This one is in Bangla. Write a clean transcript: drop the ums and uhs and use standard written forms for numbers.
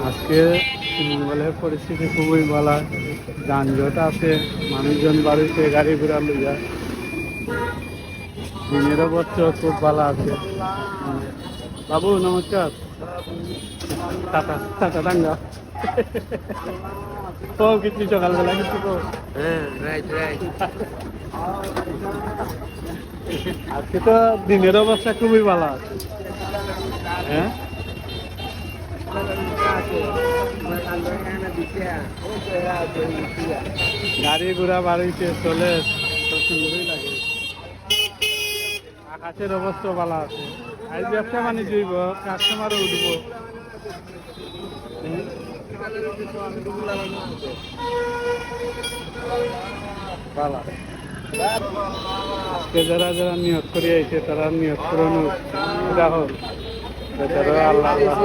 আজকে মঙ্গলের পরিস্থিতি খুবই ভালো, যানজট আছে, মানুষজন বাড়িতে গাড়ি ঘোড়া লইয়া, দিনের অবস্থা খুব ভালো আছে। বাবু নমস্কার, টাটা টাটা ডাঙ্গা। ও কিছু সকালবেলা কিছু আজকে তো দিনের অবস্থা খুবই ভালো আছে। হ্যাঁ, গাড়ি ঘোড়া বাড়িতে চলে, খুব সুন্দরই লাগে। আকাশের অবস্থা ভালো আছে, আজ ব্যবসা বাণিজ্য হইব, কাস্টমারও উঠব। ভালো আজকে যারা যারা নিয়োগ করে আইছে তারা নিয়োগ করুন, রাহুল আল্লাহ আল্লাহ।